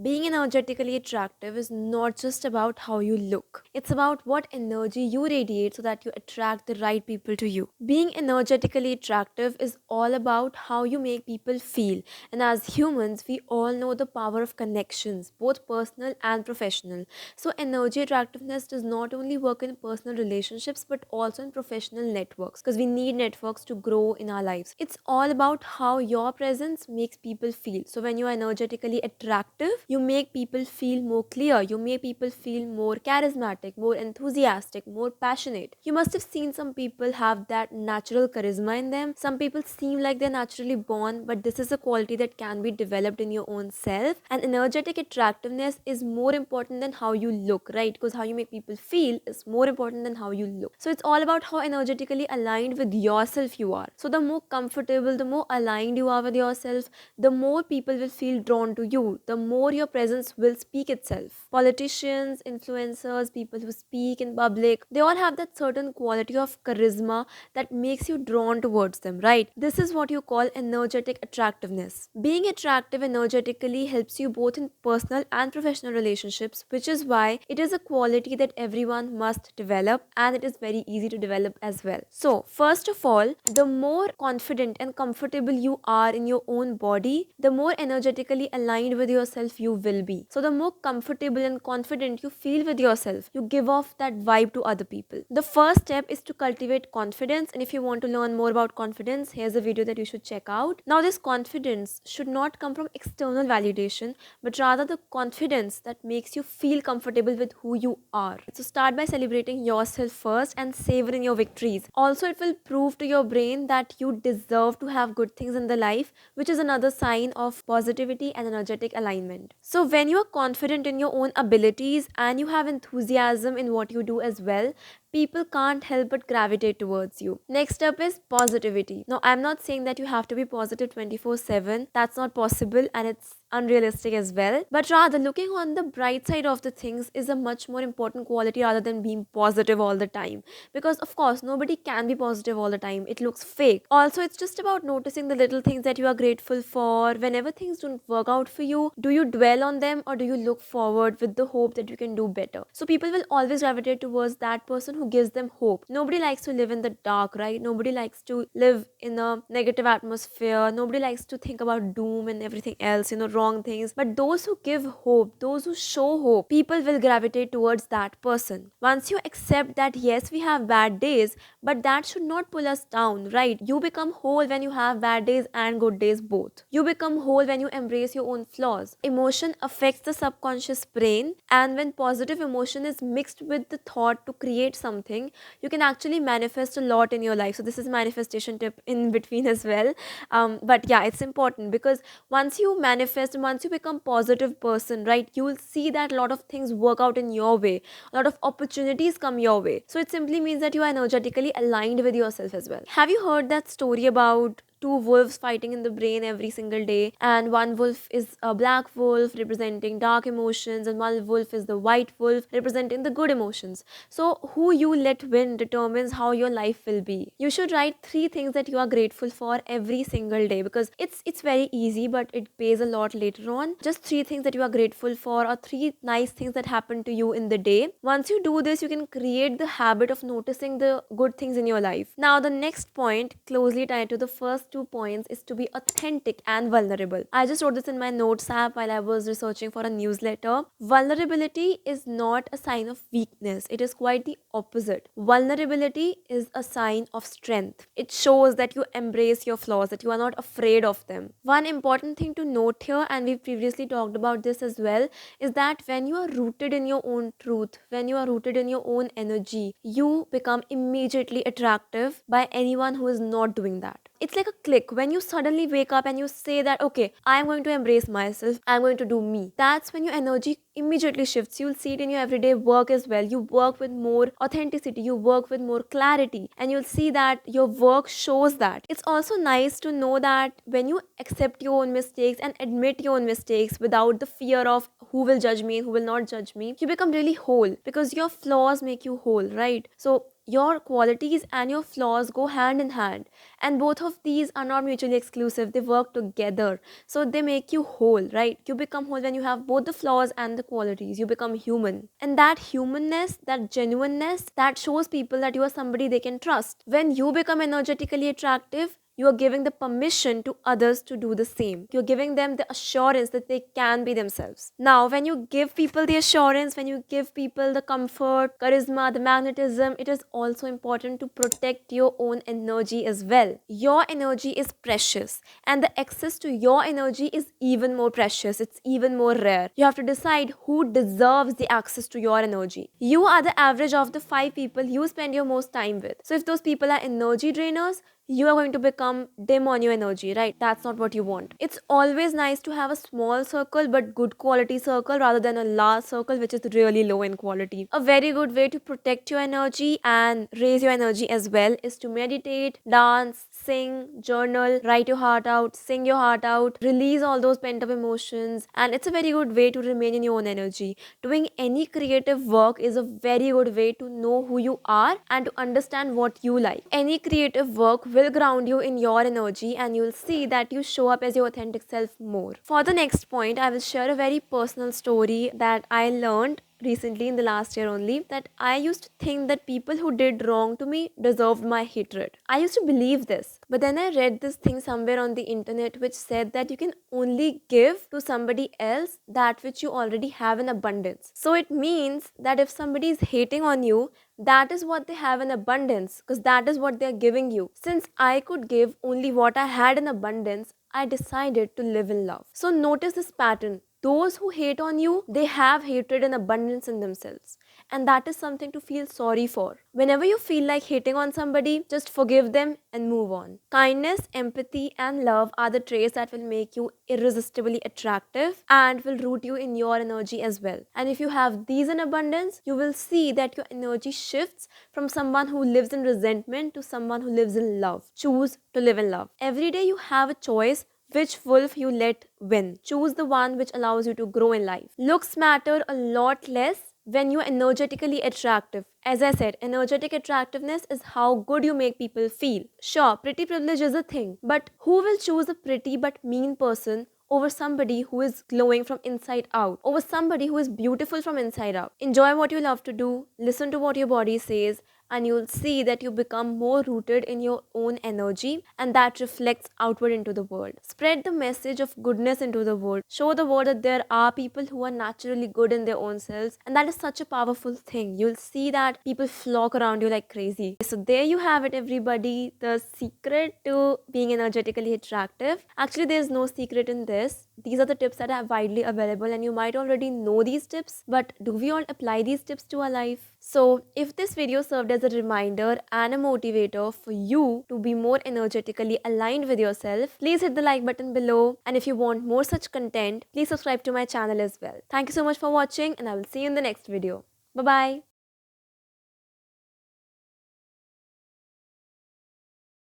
Being energetically attractive is not just about how you look, it's about what energy you radiate so that you attract the right people to you. Being energetically attractive is all about how you make people feel, and as humans, we all know the power of connections, both personal and professional. So, energy attractiveness does not only work in personal relationships but also in professional networks because we need networks to grow in our lives. It's all about how your presence makes people feel. So, when you are energetically attractive, you make people feel more clear, you make people feel more charismatic, more enthusiastic, more passionate. You must have seen some people have that natural charisma in them. Some people seem like they're naturally born, but this is a quality that can be developed in your own self. And energetic attractiveness is more important than how you look, right? Because how you make people feel is more important than how you look. So it's all about how energetically aligned with yourself you are. So the more comfortable, the more aligned you are with yourself, the more people will feel drawn to you, the more your presence will speak itself. Politicians, influencers, people who speak in public, they all have that certain quality of charisma that makes you drawn towards them, right? This is what you call energetic attractiveness. Being attractive energetically helps you both in personal and professional relationships, which is why it is a quality that everyone must develop, and it is very easy to develop as well. So, first of all, the more confident and comfortable you are in your own body, the more energetically aligned with yourself you will be. So, the more comfortable and confident you feel with yourself, you give off that vibe to other people. The first step is to cultivate confidence, and if you want to learn more about confidence, here's a video that you should check out. Now, this confidence should not come from external validation, but rather the confidence that makes you feel comfortable with who you are. So, start by celebrating yourself first and savoring your victories. Also, it will prove to your brain that you deserve to have good things in the life, which is another sign of positivity and energetic alignment. So, when you are confident in your own abilities and you have enthusiasm in what you do as well, people can't help but gravitate towards you. Next up is positivity. Now, I'm not saying that you have to be positive 24/7. That's not possible and it's unrealistic as well. But rather, looking on the bright side of the things is a much more important quality rather than being positive all the time. Because, of course, nobody can be positive all the time. It looks fake. Also, it's just about noticing the little things that you are grateful for. Whenever things don't work out for you, do you dwell on them or do you look forward with the hope that you can do better? So, people will always gravitate towards that person who gives them hope. Nobody likes to live in the dark, right? Nobody likes to live in a negative atmosphere. Nobody likes to think about doom and everything else, wrong things. But those who give hope, those who show hope, people will gravitate towards that person. Once you accept that yes, we have bad days, but that should not pull us down, right? You become whole when you have bad days and good days both. You become whole when you embrace your own flaws. Emotion affects the subconscious brain, and when positive emotion is mixed with the thought to create something, you can actually manifest a lot in your life. So this is manifestation tip in between as well. But yeah, it's important because once you manifest and once you become positive person, right, you will see that a lot of things work out in your way, a lot of opportunities come your way. So it simply means that you are energetically aligned with yourself as well. Have you heard that story about two wolves fighting in the brain every single day, and one wolf is a black wolf representing dark emotions and one wolf is the white wolf representing the good emotions? So who you let win determines how your life will be. You should write 3 things that you are grateful for every single day, because it's very easy but it pays a lot later on. Just 3 things that you are grateful for, or 3 nice things that happen to you in the day. Once you do this, you can create the habit of noticing the good things in your life. Now, the next point, closely tied to the first 2 points, is to be authentic and vulnerable. I just wrote this in my notes app while I was researching for a newsletter. Vulnerability is not a sign of weakness, it is quite the opposite. Vulnerability is a sign of strength. It shows that you embrace your flaws, that you are not afraid of them. One important thing to note here, and we've previously talked about this as well, is that when you are rooted in your own truth, when you are rooted in your own energy, you become immediately attractive by anyone who is not doing that. It's like a click when you suddenly wake up and you say that, okay, I'm going to embrace myself, I'm going to do me. That's when your energy immediately shifts. You'll see it in your everyday work as well. You work with more authenticity, you work with more clarity, and you'll see that your work shows that. It's also nice to know that when you accept your own mistakes and admit your own mistakes without the fear of who will judge me and who will not judge me, you become really whole because your flaws make you whole, right? So your qualities and your flaws go hand in hand, and both of these are not mutually exclusive, they work together. So they make you whole, right? You become whole when you have both the flaws and the qualities. You become human, and that humanness, that genuineness, that shows people that you are somebody they can trust. When you become energetically attractive, you are giving the permission to others to do the same. You're giving them the assurance that they can be themselves. Now, when you give people the assurance, when you give people the comfort, charisma, the magnetism, it is also important to protect your own energy as well. Your energy is precious, and the access to your energy is even more precious. It's even more rare. You have to decide who deserves the access to your energy. You are the average of the 5 people you spend your most time with. So if those people are energy drainers, you are going to become dim on your energy, right? That's not what you want. It's always nice to have a small circle but good quality circle rather than a large circle which is really low in quality. A very good way to protect your energy and raise your energy as well is to meditate, dance, sing, journal, write your heart out, sing your heart out, release all those pent up emotions, and it's a very good way to remain in your own energy. Doing any creative work is a very good way to know who you are and to understand what you like. Any creative work will ground you in your energy, and you'll see that you show up as your authentic self more. For the next point, I will share a very personal story that I learned recently in the last year only, that I used to think that people who did wrong to me deserved my hatred. I used to believe this, but then I read this thing somewhere on the internet which said that you can only give to somebody else that which you already have in abundance. So it means that if somebody is hating on you, that is what they have in abundance, because that is what they are giving you. Since I could give only what I had in abundance, I decided to live in love. So notice this pattern. Those who hate on you, they have hatred and abundance in themselves. And that is something to feel sorry for. Whenever you feel like hating on somebody, just forgive them and move on. Kindness, empathy, and love are the traits that will make you irresistibly attractive and will root you in your energy as well. And if you have these in abundance, you will see that your energy shifts from someone who lives in resentment to someone who lives in love. Choose to live in love. Every day you have a choice which wolf you let win. Choose the one which allows you to grow in life. Looks matter a lot less when you're energetically attractive. As I said, energetic attractiveness is how good you make people feel. Sure, pretty privilege is a thing, but who will choose a pretty but mean person over somebody who is glowing from inside out, over somebody who is beautiful from inside out? Enjoy what you love to do, listen to what your body says, and you'll see that you become more rooted in your own energy, and that reflects outward into the world. Spread the message of goodness into the world. Show the world that there are people who are naturally good in their own selves, and that is such a powerful thing. You'll see that people flock around you like crazy. So there you have it, everybody. The secret to being energetically attractive. Actually, there's no secret in this. These are the tips that are widely available, and you might already know these tips, but do we all apply these tips to our life? So if this video served as a reminder and a motivator for you to be more energetically aligned with yourself, please hit the like button below, and if you want more such content, please subscribe to my channel as well. Thank you so much for watching, and I will see you in the next video. Bye bye.